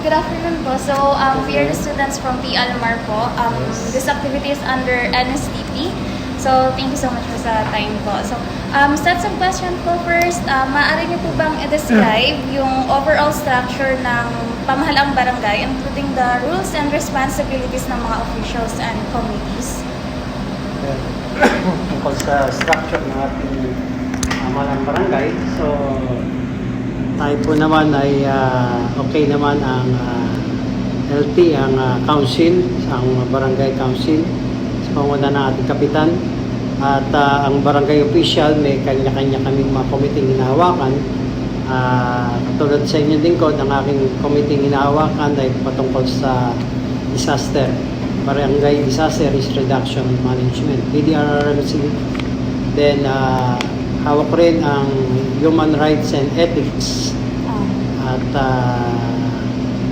Good afternoon po. So, we are the students from P. Almar po. This activity is under NSTP. So, thank you so much po sa time po. So, sets of question po first. Maaari niyo po bang i-describe yung overall structure ng pamahalaang barangay, including the rules and responsibilities ng mga officials and committees? Tungkol sa structure ng ating pamahalaang barangay, so tayo po naman ay okay naman ang LT, ang council, ang barangay council sa panguna ng ating kapitan. At ang barangay official, may kanya-kanya kaming mga committee hinahawakan. Katulad sa inyo lingkod, ang aking committee hinahawakan ay patungkol sa disaster. Barangay Disaster Risk Reduction Management, BDRRMC. Then, hawak rin ang Human Rights and Ethics. At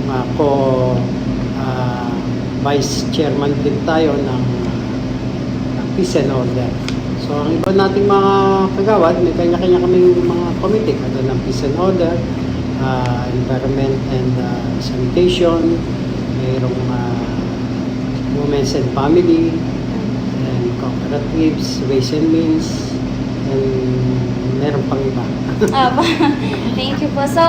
ako, Vice Chairman din tayo ng Peace and Order. So, ang iba nating mga kagawad, may kanya-kanya kaming mga committee. Katulad ng Peace and Order, Environment and Sanitation, mayroong Women's and Family, and Cooperatives, Ways and Means, and meron pang iba. Thank you po. So,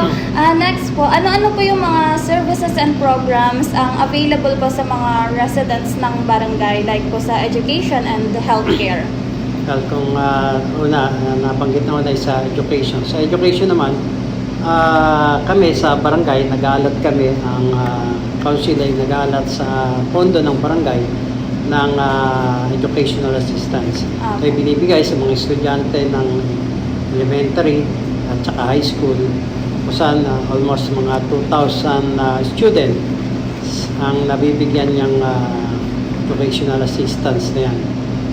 next po, ano-ano po yung mga services and programs ang available po sa mga residents ng barangay, like po sa education and healthcare? Well, kung nabanggit naman ay sa education. Sa education naman, kami sa barangay, nag-aalat kami, ang council ay nag-aalat sa pondo ng barangay ng educational assistance. Ito ay binibigay sa mga estudyante ng elementary at saka high school, kung saan almost mga 2,000 students ang nabibigyan niyang educational assistance na yan.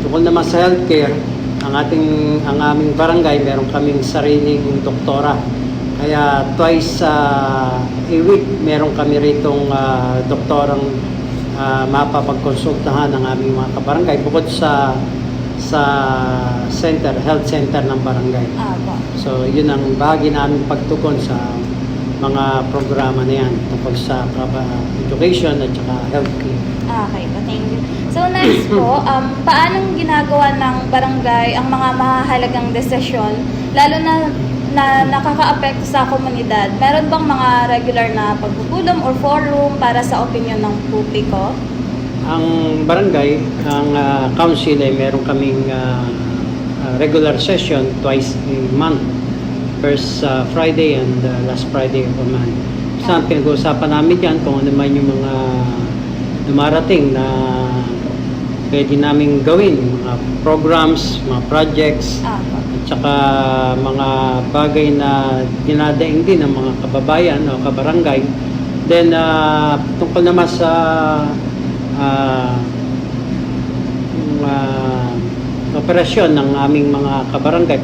Tungkol naman sa healthcare, ang aming barangay, meron kaming sariling doktora. Kaya twice a week, meron kami ritong doktorang mapapagkonsultahan ng aming mga kabarangay bukod sa center, health center ng barangay. So, yun ang bahagi namin pagtukon sa mga programa na yan tungkol sa education at saka healthcare. Okay po, thank you. So, next po, paanong ginagawa ng barangay ang mga mahahalagang desisyon, lalo na nakaka-apekto sa komunidad? Meron bang mga regular na pagpupulong or forum para sa opinion ng publiko? Ang barangay, ang council ay meron kaming regular session twice a month. First Friday and last Friday of the month. Saan pinag-uusapan namin yan kung ano man yung mga dumarating na pwede namin gawin, mga programs, mga projects, at saka mga bagay na dinadaing din ng mga kababayan o kabarangay. Then, tungkol naman sa operasyon ng aming mga kabarangay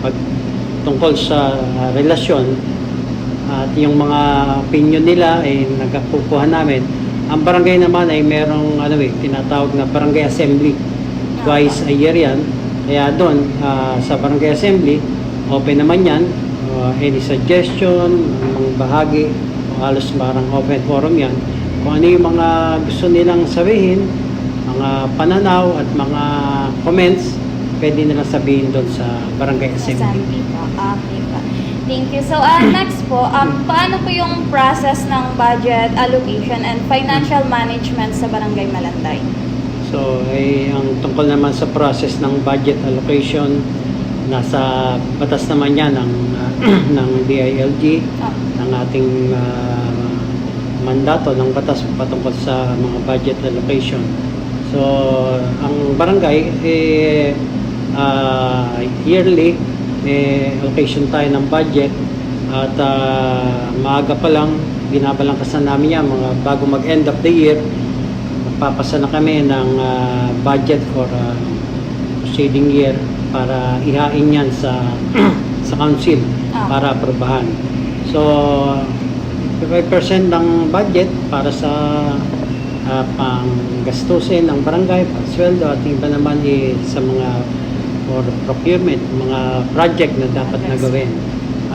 tungkol sa relasyon at yung mga opinion nila ay nagkukuha namin. Ang barangay naman ay merong tinatawag na barangay assembly. Twice a year yan. Kaya doon sa barangay assembly, open naman yan. Any suggestion, mga bahagi, halos parang open forum yan. Kung ano yung mga gusto nilang sabihin, mga pananaw at mga comments, pwede nilang sabihin doon sa barangay assembly. Okay po. Thank you. So, next po, paano po yung process ng budget allocation and financial management sa Barangay Malanday? So, ang tungkol naman sa process ng budget allocation, nasa batas naman yan ng DILG, ng ating mandato ng batas patungkol sa mga budget allocation. So, ang barangay, yearly, allocation tayo ng budget at maaga pa lang, binabalangkasan namin yan, mga bago mag-end of the year, magpapasa na kami ng budget for proceeding year para ihain yan sa council para aprobahan. So, 55% ng budget para sa panggastusin ng barangay, pangsweldo, at iba naman sa mga for procurement, mga project na dapat na gawin.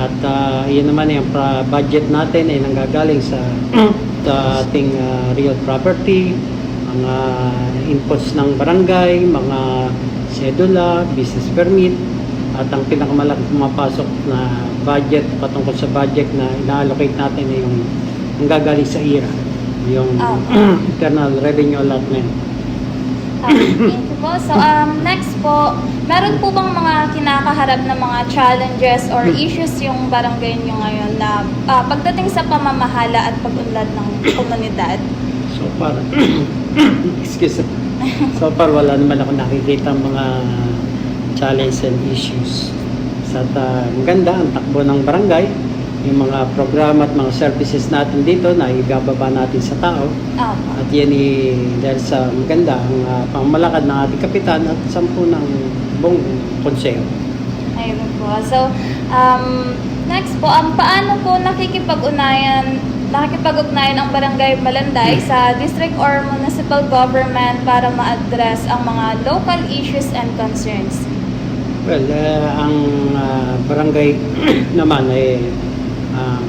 At yun naman yung budget natin ay nanggagaling sa ating real property, mga inputs ng barangay, mga sedula, business permit, at ang pinakamalaki pumapasok na budget patungkol sa budget na ina-allocate natin ay yung gagaling sa IRA, yung Internal Revenue Allotment. Thank you po. So, next po, meron po bang mga kinakaharap na mga challenges or issues yung barangay nyo ngayon na pagdating sa pamamahala at pag-unlad ng komunidad? So far, excuse me. So far, wala naman ako nakikita mga challenge and issues. Sa maganda ang takbo ng barangay, yung mga programa at mga services natin dito na ibababa natin sa tao. At yan dahil sa maganda ang pamamalakad ng ating kapitan at 10 ng buong konseho. Ayun po. So, next po, paano po nakikipag-ugnayan ang Barangay Malanday sa district or municipal government para ma-address ang mga local issues and concerns? Well, ang barangay naman ay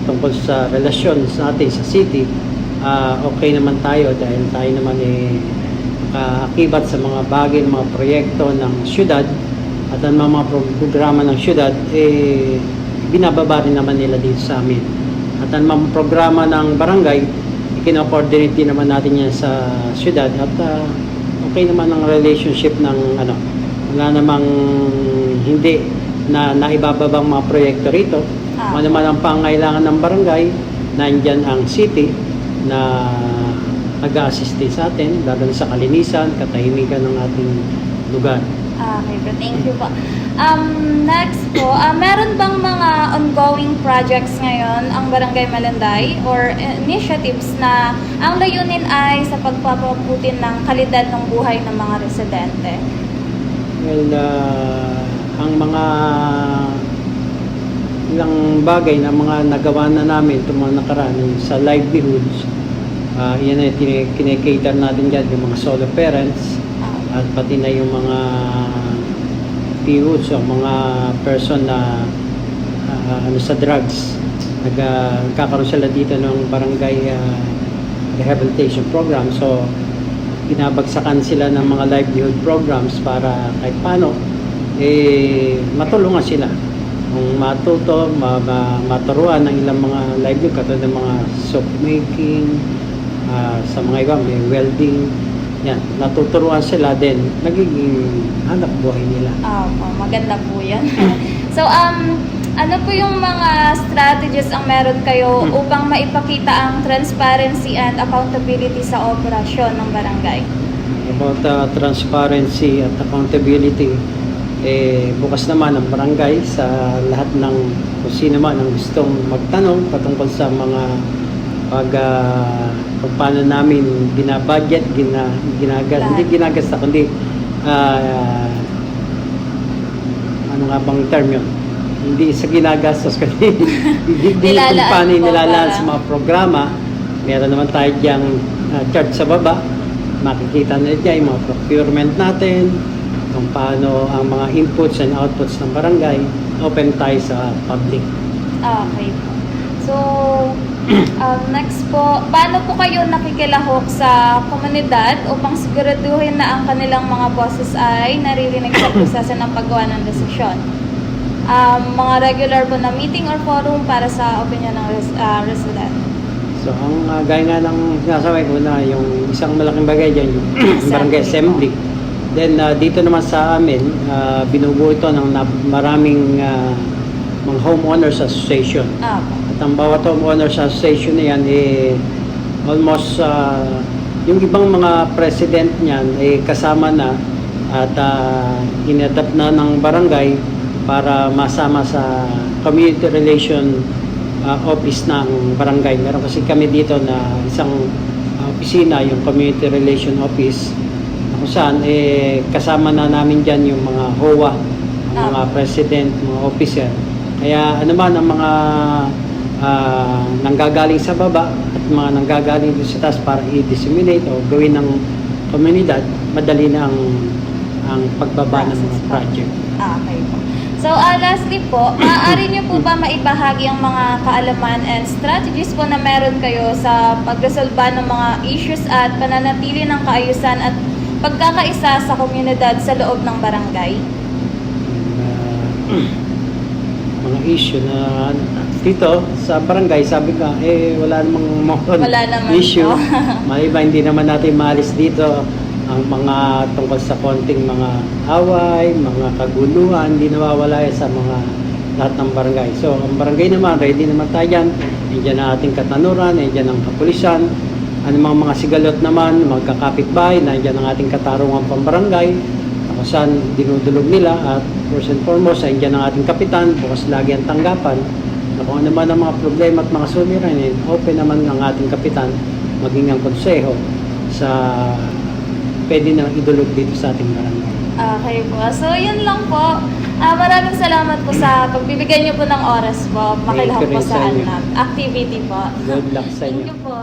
tungkol sa relasyon natin sa city, okay naman tayo dahil tayo naman ay akibat sa mga bagay, mga proyekto ng syudad at ang mga programa ng syudad, binababa rin naman nila dito sa amin. At ang mga programa ng barangay, ikino-coordinate din naman natin yan sa syudad at okay naman ang relationship ng wala namang hindi na naibababang mga proyekto rito. Ano naman ang pangailangan ng barangay, nandyan ang city na nag-a-assist sa atin, lalo sa kalinisan, katahimikan ng ating lugar. Okay po, thank you po. Next po, meron bang mga ongoing projects ngayon ang Barangay Malanday or initiatives na ang layunin ay sa pagpapabuti ng kalidad ng buhay ng mga residente? Well, ang mga ilang bagay na mga nagawa na namin itong mga nakaraan sa livelihoods, yan ay kinikater natin dyan, yung mga solo parents at pati na yung mga PUs o mga person na sa drugs. Nagkakaroon sila dito ng barangay rehabilitation program. So, binabagsakan sila ng mga livelihood programs para kahit paano matulungan sila. Kung matuto, maturuan ng ilang mga livelihood, katulad ng mga soap making, sa mga iba, may welding. Yan, natuturuan sila din, nagiging hanap buhay nila. Maganda po yan. So, ano po yung mga strategies ang meron kayo upang maipakita ang transparency and accountability sa operasyon ng barangay? About transparency at accountability, bukas naman ang barangay sa lahat ng kung sino man ang gustong magtanong patungkol sa mga kung paano namin binabudget, hindi ginagasta, kundi ano nga bang term yun? Hindi sa ginagastos, kundi hindi kung paano nilalaan sa mga programa. Meron naman tayo diyang chart sa baba, makikita na dyan yung mga procurement natin, kung paano ang mga inputs and outputs ng barangay, open tayo sa public. Okay po. So, next po, paano po kayo nakikilahok sa komunidad upang siguraduhin na ang kanilang mga boses ay naririnig sa proseso ng paggawa ng desisyon? Mga regular po na meeting or forum para sa opinion ng resident? So, ang gaya nga ng sinasabi ko na yung isang malaking bagay dyan, yung barangay assembly. Then, dito naman sa amin, binubuo ito ng maraming mga homeowners association. At ang bawat homeowners association na yan, almost yung ibang mga president niyan kasama na at in-adapt na ng barangay para masama sa community relation office ng barangay. Meron kasi kami dito na isang opisina, yung community relation office, kung saan kasama na namin dyan yung mga HOA, ang mga president, mga officer. Kaya ano man ang mga nanggagaling sa baba at mga nanggagaling doon sa taas para i-disseminate o gawin ng komunidad, madali na ang pagbaba ng mga project. Okay po. So, lastly po, maaari niyo po ba maibahagi ang mga kaalaman and strategies po na meron kayo sa pagresolba ng mga issues at pananatili ng kaayusan at pagkakaisa sa komunidad sa loob ng barangay? Mga issue na dito sa barangay, sabi ka, wala namang Wala naman issue. po. Maiba, hindi naman natin maalis dito ang mga tungkol sa konting mga away, mga kaguluhan, hindi nawawala yan sa mga lahat ng barangay. So, ang barangay naman, ready naman tayo dyan. Nandiyan ang ating katanuran, nandiyan ang kapulisan, ano mga sigalot naman, magkakapitbahay, nandiyan ang ating katarungan pambarangay, kung saan dinudulog nila, at first and foremost, nandiyan ang ating kapitan, bukas lagi ang tanggapan, na kung ano man ang mga problema at mga suliranin, open naman ng ating kapitan, maging ang konseho sa pwede na idulog dito sa ating barangay. Okay po. So, yun lang po. Maraming salamat po sa pagbibigay niyo po ng oras po. Makilahok Thank you po rin sa sa inyo. activity po. Good luck sa Thank inyo. you po.